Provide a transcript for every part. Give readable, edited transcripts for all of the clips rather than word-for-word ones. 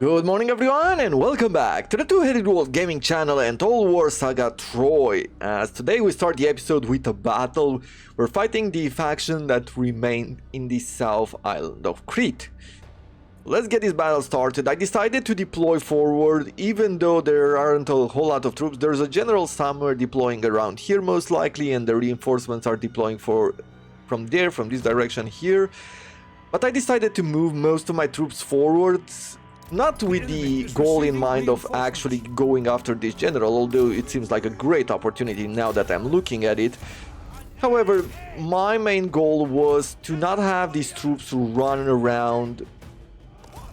Good morning everyone and welcome back to the Two-Headed Wolf Gaming channel and Total War Saga Troy. As today we start the episode with a battle. We're fighting the faction that remained in the south island of Crete. Let's get this battle started. I decided to deploy forward even though there aren't a whole lot of troops. There's a general somewhere deploying around here most likely, and the reinforcements are deploying from this direction here. But I decided to move most of my troops forwards. Not with the goal in mind of actually going after this general, although it seems like a great opportunity now that I'm looking at it. However, my main goal was to not have these troops run around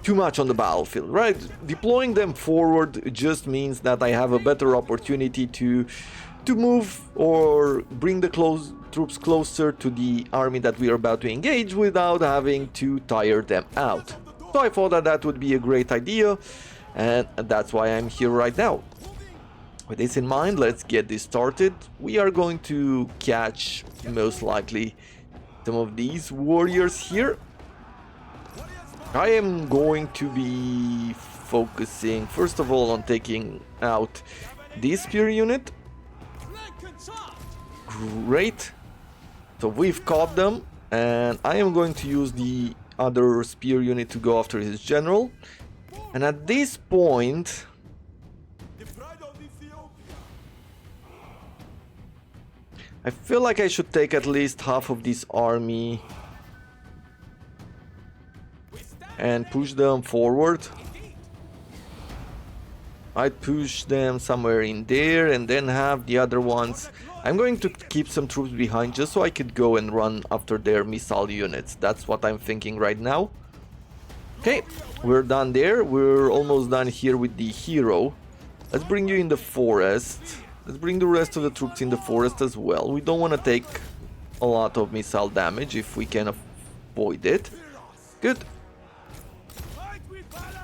too much on the battlefield, right? Deploying them forward just means that I have a better opportunity to move or bring the troops closer to the army that we are about to engage without having to tire them out. So I thought that would be a great idea, and that's why I'm here right now. With this in mind, let's get this started. We are going to catch, most likely, some of these warriors here. I am going to be focusing, first of all, on taking out this spear unit. Great. So we've caught them, and I am going to use the other spear unit to go after his general. And at this point I feel like I should take at least half of this army and push them forward. I'd push them somewhere in there and then have the other ones. I'm going to keep some troops behind just so I could go and run after their missile units. That's what I'm thinking right now. Okay, we're done there. We're almost done here with the hero. Let's bring you in the forest. Let's bring the rest of the troops in the forest as well. We don't want to take a lot of missile damage if we can avoid it. Good.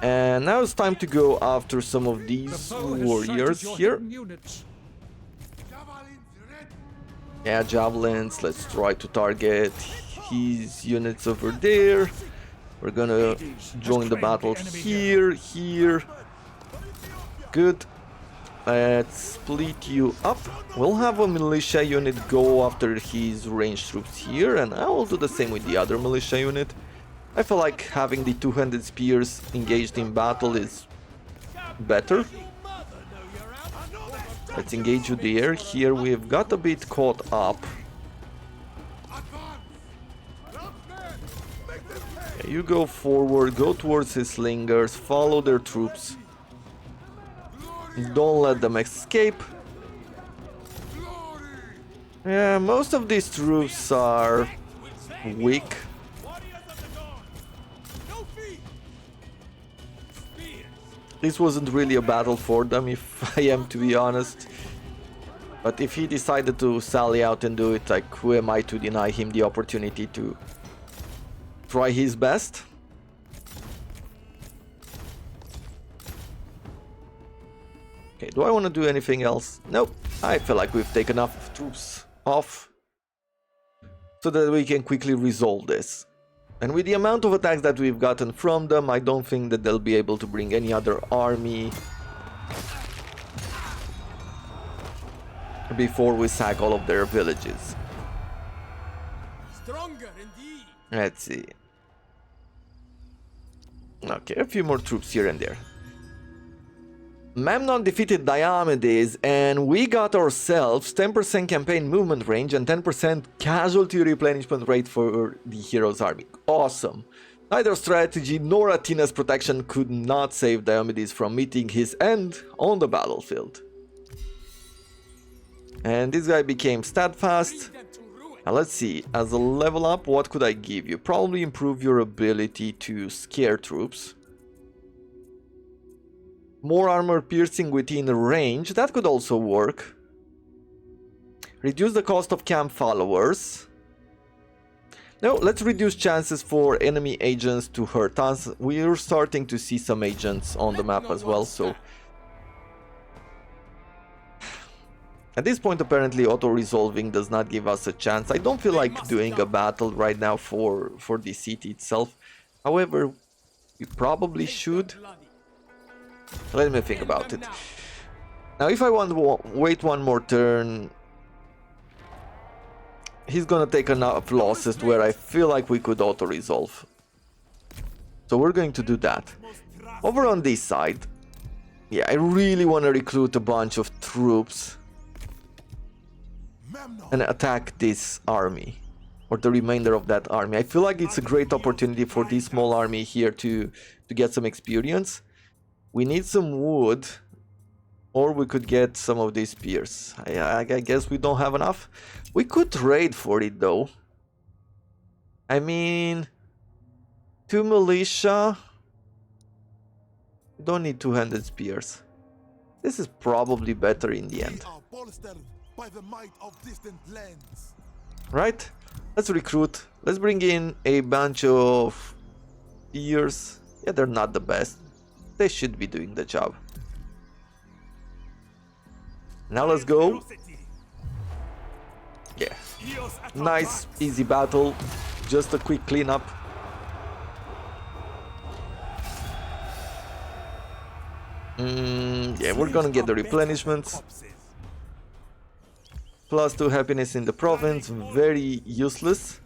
And now it's time to go after some of these warriors here. Yeah, javelins. Let's try to target his units over there. We're gonna join the battle here. Good. Let's split you up. We'll have a militia unit go after his ranged troops here, and I will do the same with the other militia unit. I feel like having the two-handed spears engaged in battle is better. Let's engage you there. Here we've got a bit caught up. Okay, you go forward, go towards his slingers, follow their troops. Don't let them escape. Yeah, most of these troops are weak. This wasn't really a battle for them, if I am to be honest. But if he decided to sally out and do it, like, who am I to deny him the opportunity to try his best? Okay, do I want to do anything else? Nope. I feel like we've taken enough troops off so that we can quickly resolve this. And with the amount of attacks that we've gotten from them, I don't think that they'll be able to bring any other army before we sack all of their villages. Stronger indeed. Let's see. Okay, a few more troops here and there. Memnon defeated Diomedes, and we got ourselves 10% campaign movement range and 10% casualty replenishment rate for the hero's army. Awesome. Neither strategy nor Athena's protection could not save Diomedes from meeting his end on the battlefield. And this guy became steadfast. Now let's see, as a level up, what could I give you? Probably improve your ability to scare troops. More armor piercing within range, that could also work. Reduce the cost of camp followers. No, let's reduce chances for enemy agents to hurt us. We're starting to see some agents on the map as well, so... At this point, apparently, auto-resolving does not give us a chance. I don't feel like doing a battle right now for the city itself. However, we probably should. Let me think about it. Now, if I want to wait one more turn, he's gonna take enough losses where I feel like we could auto-resolve. So we're going to do that. Over on this side, yeah, I really want to recruit a bunch of troops and attack this army, or the remainder of that army. I feel like it's a great opportunity for this small army here to get some experience. We need some wood, or we could get some of these spears. I guess we don't have enough. We could trade for it though. I mean, 2 militia. Don't need 200 spears. This is probably better in the end. By the might of distant lands. Right? Let's recruit. Let's bring in a bunch of spears. Yeah, they're not the best. They should be doing the job. Now let's go. Yeah. Nice, easy battle. Just a quick cleanup. Yeah, we're gonna get the replenishments. +2 happiness in the province. Very useless.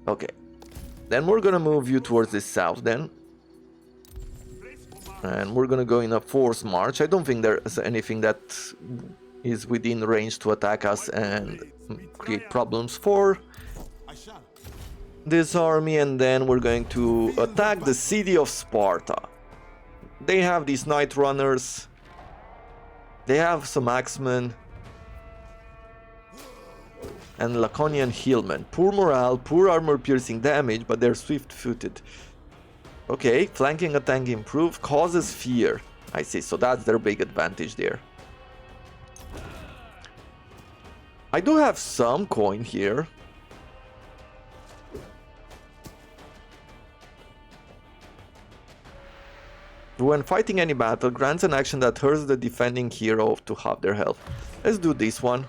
Okay. Then we're gonna move you towards the south then. And we're gonna go in a forced march. I don't think there's anything that is within range to attack us and create problems for this army. And then we're going to attack the city of Sparta. They have these night runners. They have some axemen. And Laconian hillmen. Poor morale, poor armor piercing damage, but they're swift-footed. Okay, flanking attack improved, causes fear. I see, so that's their big advantage there. I do have some coin here. When fighting any battle, grants an action that hurts the defending hero to half their health. Let's do this one.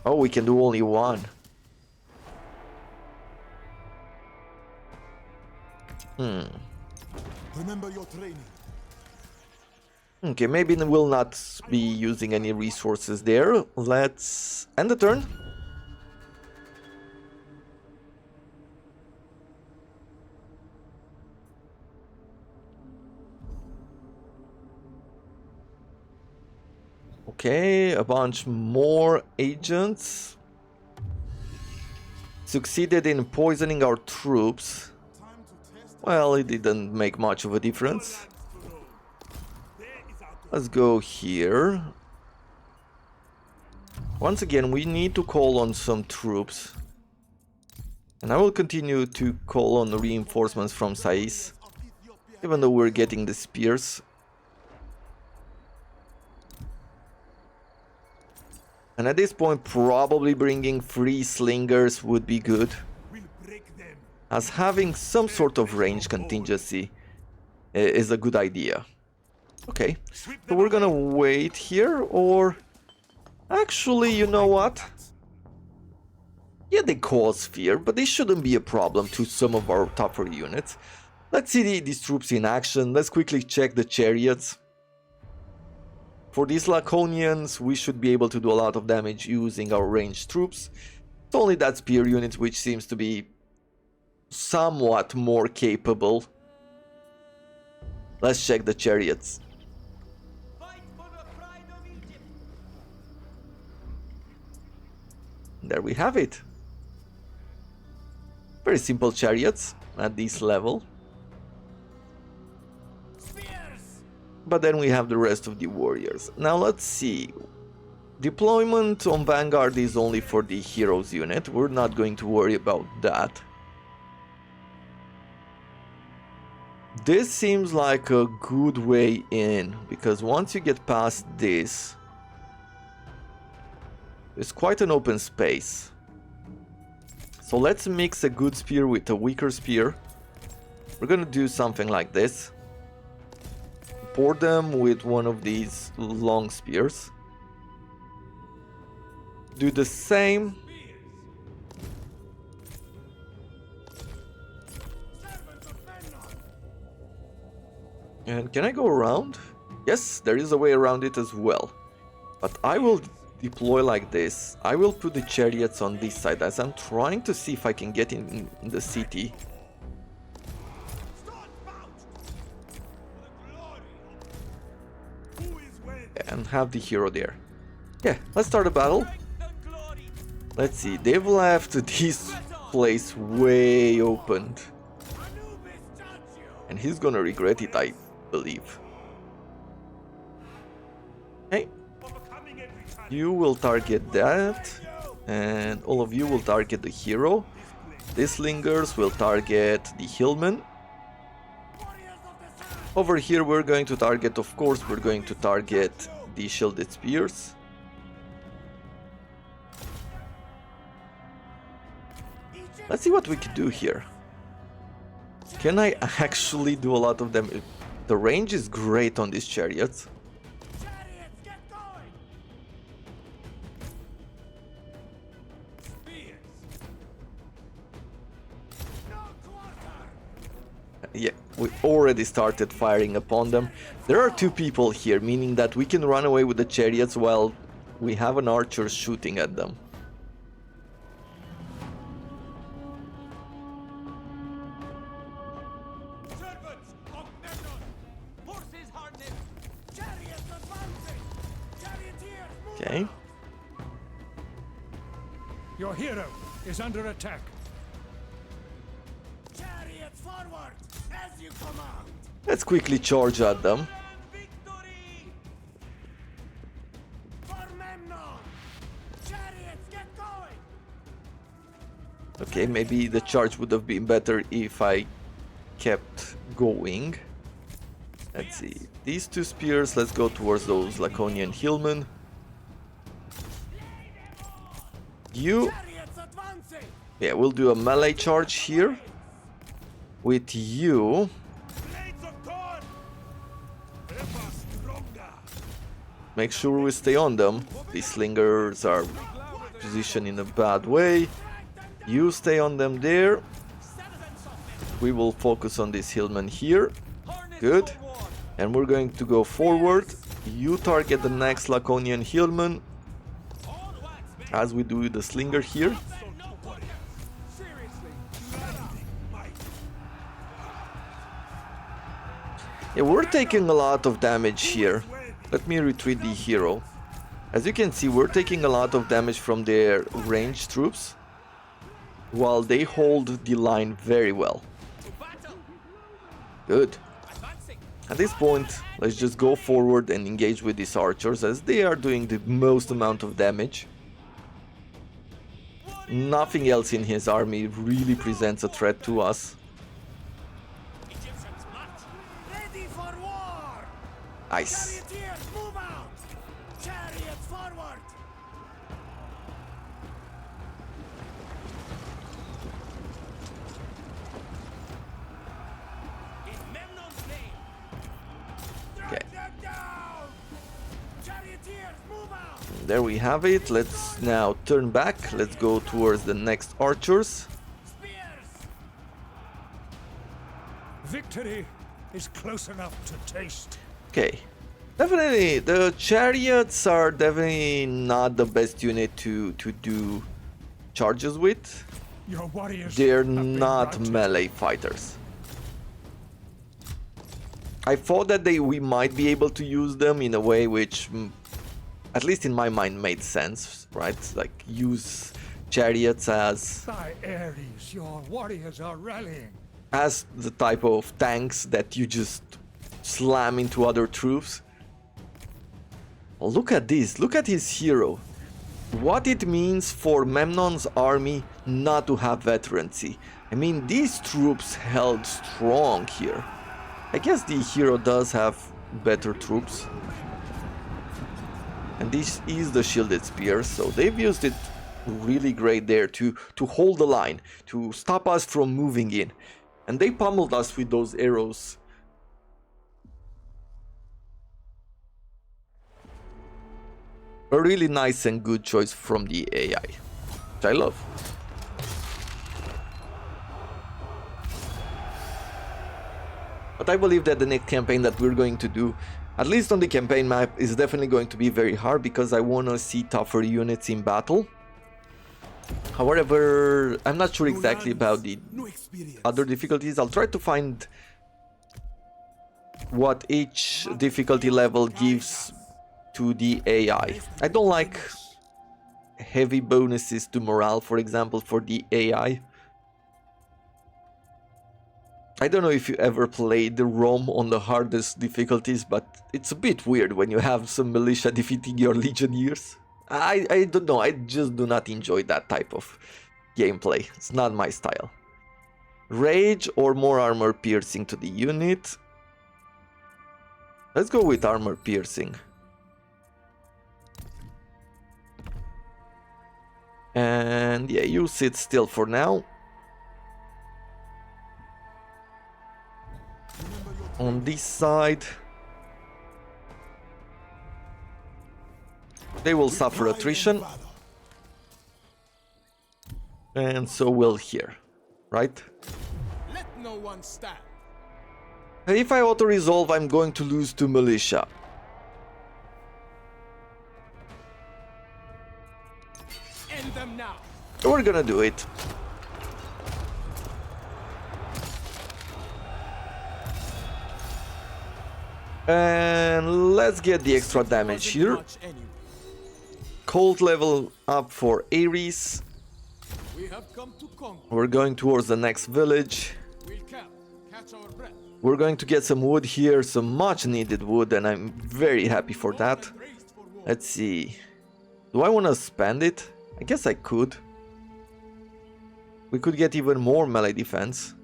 Oh, we can do only one. Remember your training. Okay, maybe we'll not be using any resources there. Let's end the turn. Okay, a bunch more agents. Succeeded in poisoning our troops. Well, it didn't make much of a difference. Let's go here. Once again, we need to call on some troops. And I will continue to call on reinforcements from Sais, even though we're getting the spears. And at this point, probably bringing 3 slingers would be good, as having some sort of range contingency is a good idea. Okay, so we're gonna wait here, or... Actually, you know what? Yeah, they cause fear, but they shouldn't be a problem to some of our tougher units. Let's see these troops in action. Let's quickly check the chariots. For these Laconians, we should be able to do a lot of damage using our ranged troops. It's only that spear unit which seems to be somewhat more capable. Let's check the chariots. There we have it. Very simple chariots at this level. But then we have the rest of the warriors. Now let's see. Deployment on Vanguard is only for the heroes unit. We're not going to worry about that. This seems like a good way in, because once you get past this, it's quite an open space. So let's mix a good spear with a weaker spear. We're gonna do something like this. Support them with one of these long spears. Do the same. And can I go around? Yes, there is a way around it as well. But I will deploy like this. I will put the chariots on this side as I'm trying to see if I can get in the city. And have the hero there. Yeah, let's start a battle. Let's see, they've left this place way opened. And he's gonna regret it, I believe. Hey, you will target that. And all of you will target the hero. These lingers will target the hillman. Over here we're going to target, of course, we're going to target the shielded spears. Let's see what we can do here. Can I actually do a lot of damage? The range is great on these chariots. Yeah, we already started firing upon them. There are two people here, meaning that we can run away with the chariots while we have an archer shooting at them. Servants of Memnon, horses harnessed, chariots advancing, charioteers move Okay. out. Your hero is under attack. Chariots forward, as you command. Let's quickly charge at them. Victory! For Memnon! Chariots, get going! Okay, maybe the charge would have been better if I kept going. Let's see. These two spears, let's go towards those Laconian hillmen. You... Chariots advancing! Yeah, we'll do a melee charge here. With you... Blades of Thorn! Ever stronger! Make sure we stay on them. These slingers are positioned in a bad way. You stay on them there. We will focus on this hillman here. Good. And we're going to go forward. You target the next Laconian hillman, as we do with the slinger here. Yeah, we're taking a lot of damage here. Let me retreat the hero. As you can see, we're taking a lot of damage from their ranged troops, while they hold the line very well. Good. At this point, let's just go forward and engage with these archers, as they are doing the most amount of damage. Nothing else in his army really presents a threat to us. Ready for war! Nice. Charioteers, move out! Chariots forward! In Memnon's name! Okay. Drag them down! Charioteers, move out! There we have it. Let's now turn back. Let's go towards the next archers. Spears! Victory is close enough to taste. Okay. Definitely, the chariots are definitely not the best unit to do charges with. Your warriors They're have been not routed. melee fighters. I thought that we might be able to use them in a way which, at least in my mind, made sense, right? Like, use chariots as By Ares, your warriors are rallying. the type of tanks that you just slam into other troops. Oh, look at this, look at his hero. What it means for Memnon's army not to have veterancy. I mean, these troops held strong here. I guess the hero does have better troops. And this is the shielded spear, so they've used it really great there to hold the line, to stop us from moving in. And they pummeled us with those arrows. A really nice and good choice from the AI, which I love. But I believe that the next campaign that we're going to do, at least on the campaign map, is definitely going to be very hard because I want to see tougher units in battle. However, I'm not sure exactly about the No experience. other difficulties. I'll try to find what each difficulty level gives to the AI. I don't like heavy bonuses to morale, for example, for the AI. I don't know if you ever played Rome on the hardest difficulties, but it's a bit weird when you have some militia defeating your legionnaires. I don't know, I just do not enjoy that type of gameplay. It's not my style. Rage or more armor piercing to the unit. Let's go with armor piercing. And yeah, you sit still for now. On this side, they will suffer attrition, and so will here, right? Let no one stand. If I auto-resolve, I'm going to lose to militia. End them now. We're gonna do it. And let's get the extra damage here. Much anyway. Cold level up for Ares. We have come to conquer. We're going towards the next village. We'll catch our breath. We're going to get some wood here, some much needed wood, and I'm very happy for that. Raised for war. Let's see. Do I want to spend it? I guess I could. We could get even more melee defense.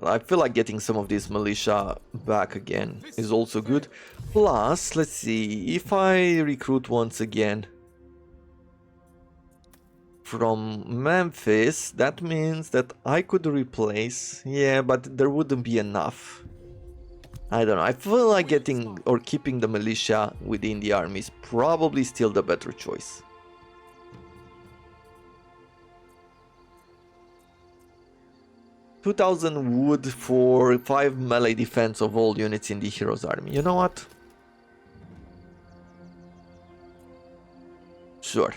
I feel like getting some of this militia back again is also good. Plus, let's see, if I recruit once again from Memphis, that means that I could replace... Yeah, but there wouldn't be enough. I don't know, I feel like getting or keeping the militia within the army is probably still the better choice. $2,000 wood for 5 melee defense of all units in the hero's army. You know what? Sure.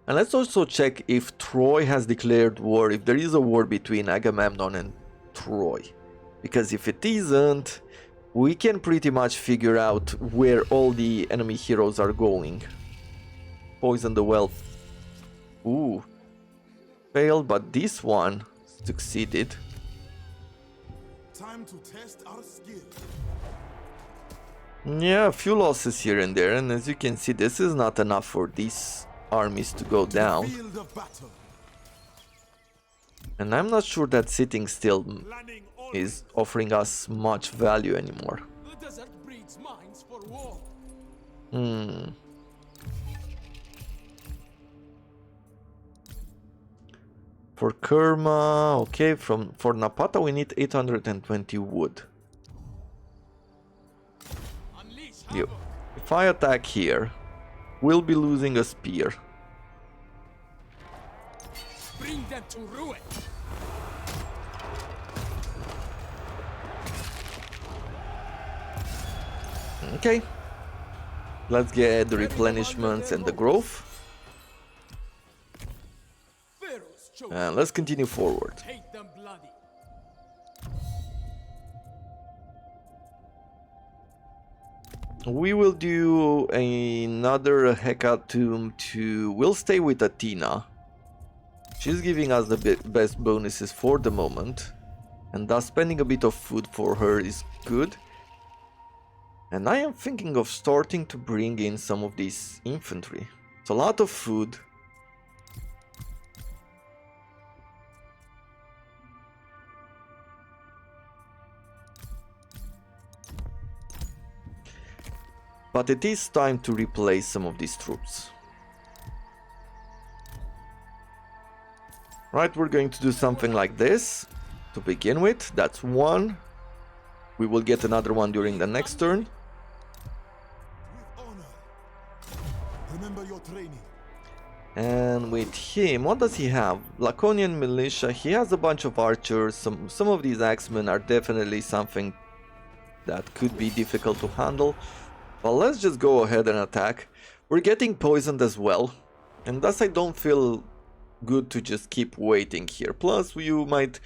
And let's also check if Troy has declared war, if there is a war between Agamemnon and Troy. Because if it isn't, we can pretty much figure out where all the enemy heroes are going. Poison the well. Ooh. Failed, but this one succeeded. Time to test our skill. Yeah, a few losses here and there, and as you can see, this is not enough for these armies to go down. Field of battle. And I'm not sure that sitting still Planning all is offering us much value anymore. the desert breeds minds for war. For Kerma, okay, for Napata we need 820 wood. Unleash Yep. havoc. If I attack here, we'll be losing a spear. Bring them to ruin. Okay. Let's get the replenishments and the growth. Pharaoh's choke. And let's continue forward. Hate them bloody. We will do another hecatomb to... We'll stay with Athena. She's giving us the best bonuses for the moment. And thus spending a bit of food for her is good. And I am thinking of starting to bring in some of this infantry. It's a lot of food. But it is time to replace some of these troops. Right, we're going to do something like this to begin with. That's one. We will get another one during the next turn. With honor. your training. And with him, what does he have? Laconian militia. He has a bunch of archers. Some of these axemen are definitely something that could be difficult to handle. But let's just go ahead and attack. We're getting poisoned as well, and thus I don't feel good to just keep waiting here. Plus, you might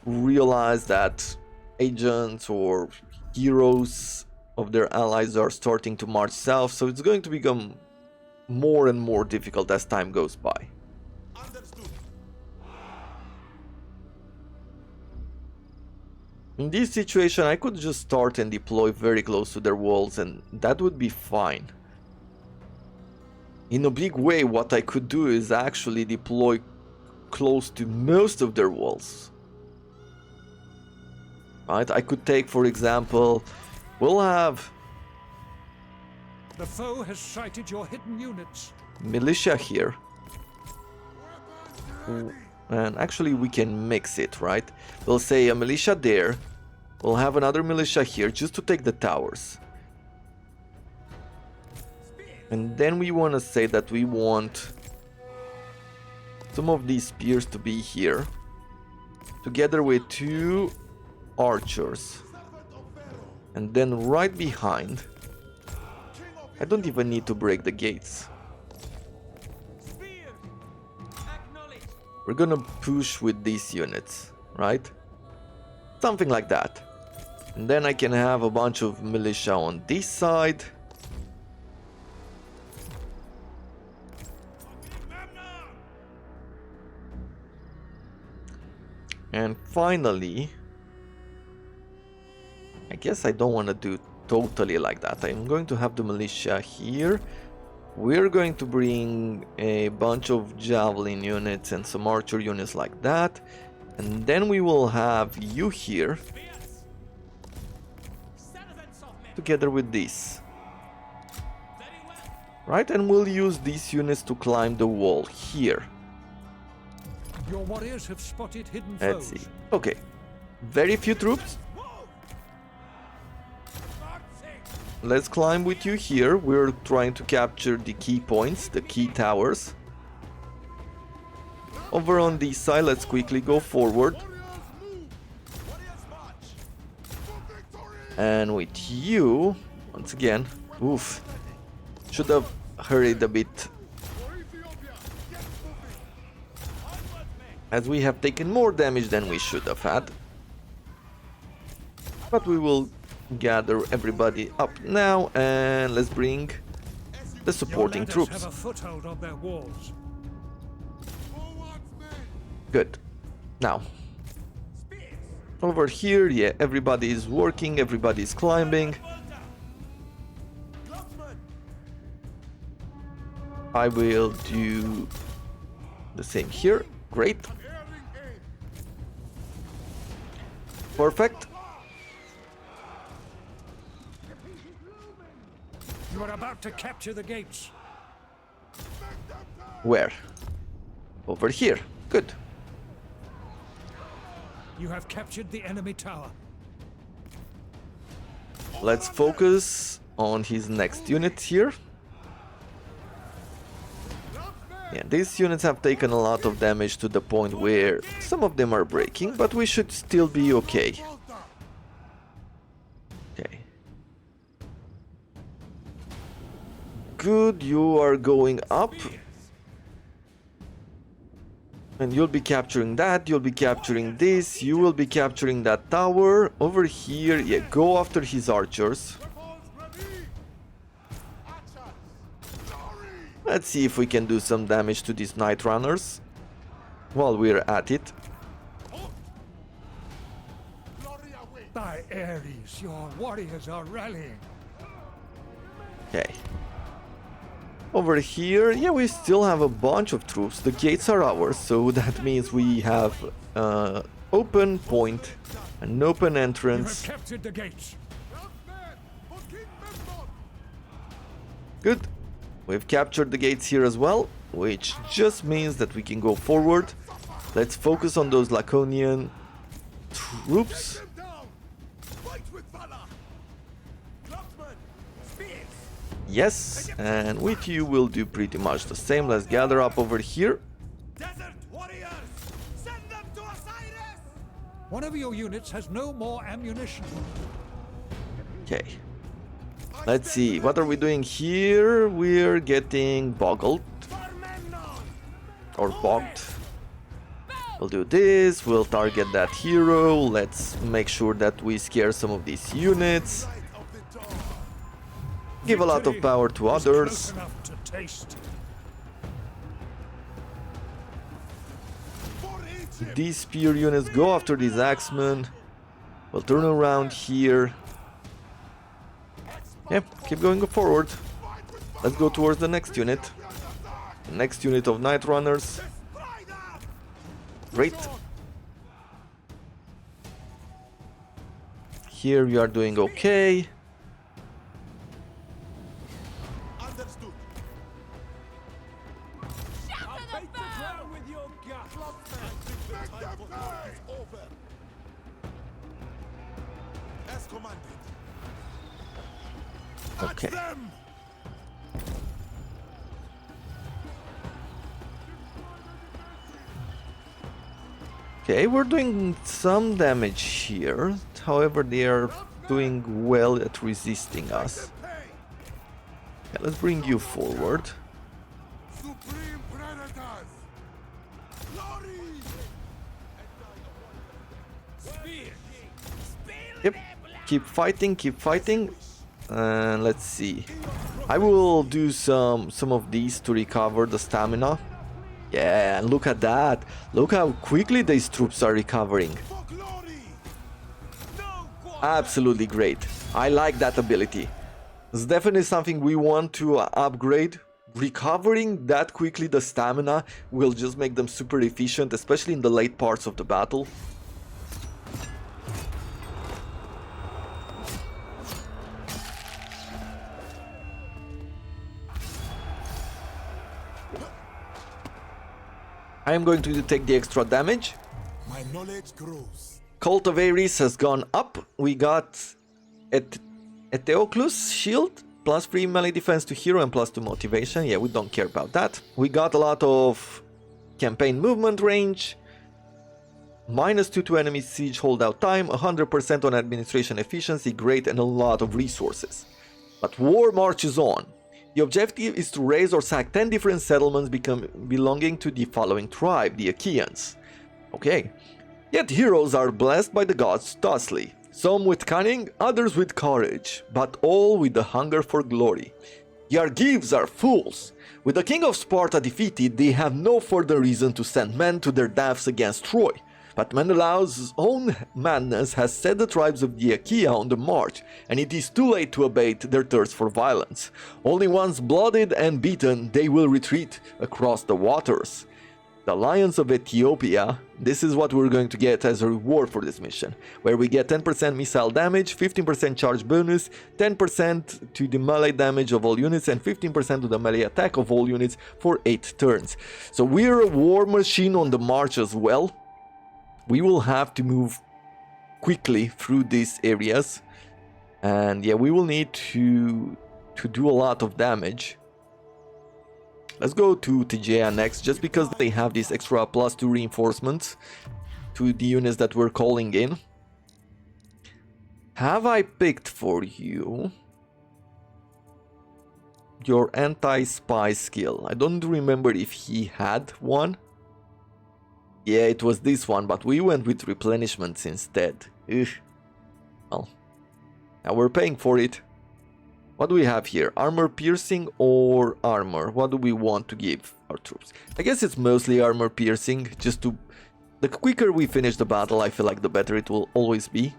realize that agents or heroes of their allies are starting to march south, so it's going to become more and more difficult as time goes by. Understood. In this situation, I could just start and deploy very close to their walls, and that would be fine. In a big way, what I could do is actually deploy close to most of their walls. Right? I could take, for example, we'll have The foe has sighted your hidden units. militia here. And actually we can mix it, right? We'll say a militia there. We'll have another militia here just to take the towers. And then we want to say that we want some of these spears to be here, together with 2 archers. And then right behind, I don't even need to break the gates. We're gonna push with these units, right? Something like that. And then I can have a bunch of militia on this side. And finally, I guess I don't want to do totally like that. I'm going to have the militia here. We're going to bring a bunch of javelin units and some archer units like that. And then we will have you here, together with this. Right, and we'll use these units to climb the wall here. Your warriors have spotted hidden Let's foes. see. Okay, very few troops. Let's climb with you here. We're trying to capture the key points, the key towers. Over on this side, let's quickly go forward. And with you, once again, oof, should have hurried a bit, as we have taken more damage than we should have had. But we will gather everybody up now, and let's bring the supporting Your ladders troops. have a foothold on their walls. Good. Now, over here, yeah, everybody is working, everybody is climbing. I will do the same here. Great. Perfect. You are about to capture the gates. Where? Over here. Good. You have captured the enemy tower. Let's focus on his next unit here. Yeah, these units have taken a lot of damage to the point where some of them are breaking, but we should still be okay. Okay. Good, you are going up. And you'll be capturing that, you'll be capturing this, you will be capturing that tower. Over here, yeah, go after his archers. Let's see if we can do some damage to these night runners while we're at it. By Ares, your warriors are rallying. Okay. Over here, yeah, we still have a bunch of troops. The gates are ours, so that means we have open point, an open You have entrance. captured the gates. Good. We've captured the gates here as well, which just means that we can go forward. Let's focus on those Laconian troops. Yes, and with you we'll do pretty much the same. Let's gather up over here. Desert warriors! Send them to Osiris! One of your units has no more ammunition. Okay. Let's see, what are we doing here? We're getting boggled. For Memnon! Or bogged. We'll do this, we'll target that hero. Let's make sure that we scare some of these units. Light of the dawn. Give a lot of power to Is others. close enough to taste. For Egypt. These spear units go after these axemen. We'll turn around here. Yep, keep going forward. Let's go towards the next unit. The next unit of Night Runners. Great. Here we are doing okay. Understood. I'll bait the ground with your gut! Make them pay. Is over. As commanded. Okay. Them. Okay, we're doing some damage here. However, they are doing well at resisting us. Pay. Yeah, let's bring you forward. Supreme predators. Glory. Spear! Yep, keep fighting, keep fighting. And let's see. I will do some of these to recover the stamina. Yeah, and look at that. Look how quickly these troops are recovering. For glory. No quarter! Absolutely great. I like that ability. It's definitely something we want to upgrade. Recovering that quickly the stamina will just make them super efficient, especially in the late parts of the battle. I am going to take the extra damage. My knowledge grows. Cult of Ares has gone up. We got Eteoclus shield, plus 3 melee defense to hero and plus 2 motivation. Yeah, we don't care about that. We got a lot of campaign movement range, -2 to enemy siege holdout time, 100% on administration efficiency, great, and a lot of resources. But war marches on. The objective is to raise or sack 10 different settlements belonging to the following tribe, the Achaeans. Okay. Yet heroes are blessed by the gods thusly, some with cunning, others with courage, but all with the hunger for glory. The Argives are fools. With the king of Sparta defeated, they have no further reason to send men to their deaths against Troy. But Menelaus's own madness has set the tribes of the Achaea on the march, and it is too late to abate their thirst for violence. Only once blooded and beaten, they will retreat across the waters. The Lions of Ethiopia, this is what we're going to get as a reward for this mission, where we get 10% missile damage, 15% charge bonus, 10% to the melee damage of all units, and 15% to the melee attack of all units for 8 turns. So we're a war machine on the march as well. We will have to move quickly through these areas, and yeah, we will need to do a lot of damage. Let's go to Tegea next, just because they have these extra +2 reinforcements to the units that we're calling in. Have I picked for you your anti-spy skill? I don't remember if he had one. Yeah, it was this one, but we went with replenishments instead. Ugh. Well, now we're paying for it. What do we have here? Armor piercing or armor? What do we want to give our troops? I guess it's mostly armor piercing, just to... The quicker we finish the battle, I feel like the better it will always be.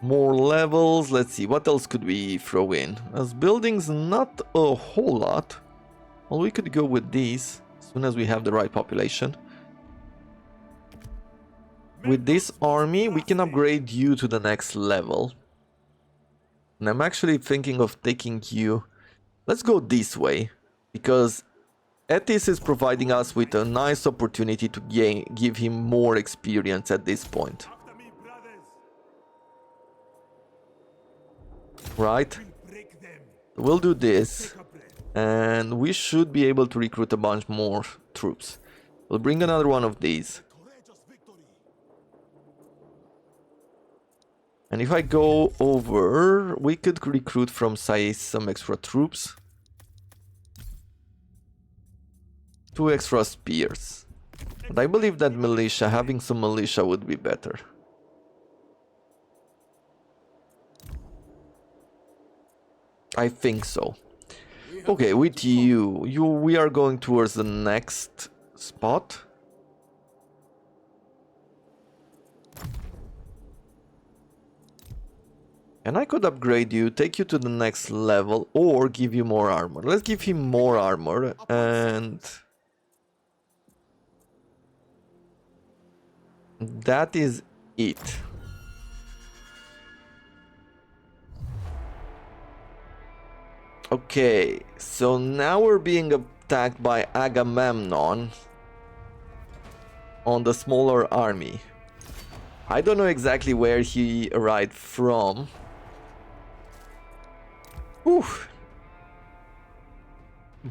More levels, let's see, what else could we throw in? As buildings, not a whole lot. Well, we could go with these. As soon as we have the right population. With this army, we can upgrade you to the next level. And I'm actually thinking of taking you... Let's go this way, because Etis is providing us with a nice opportunity to give him more experience at this point. After me, brothers! right? Break them. We'll do this, and we should be able to recruit a bunch more troops. We'll bring another one of these. Courageous victory. And if I go over, we could recruit from Sais some extra troops. 2 extra spears. But I believe that militia, having some militia would be better. I think so. Okay, with you, we are going towards the next spot. And I could upgrade you, take you to the next level, or give you more armor. Let's give him more armor, and that is it. Okay, so now we're being attacked by Memnon on the smaller army. I don't know exactly where he arrived from. Whew.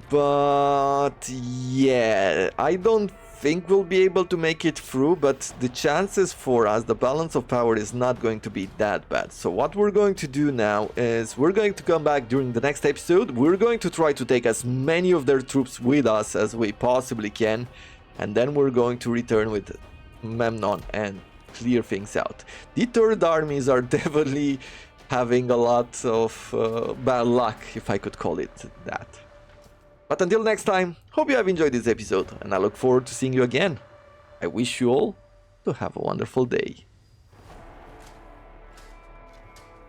But yeah, I don't think we'll be able to make it through, but the chances for us, the balance of power is not going to be that bad. So what we're going to do now is we're going to come back during the next episode. We're going to try to take as many of their troops with us as we possibly can, and then we're going to return with Memnon and clear things out. The third armies are definitely having a lot of bad luck, if I could call it that. But until next time, hope you have enjoyed this episode, and I look forward to seeing you again. I wish you all to have a wonderful day.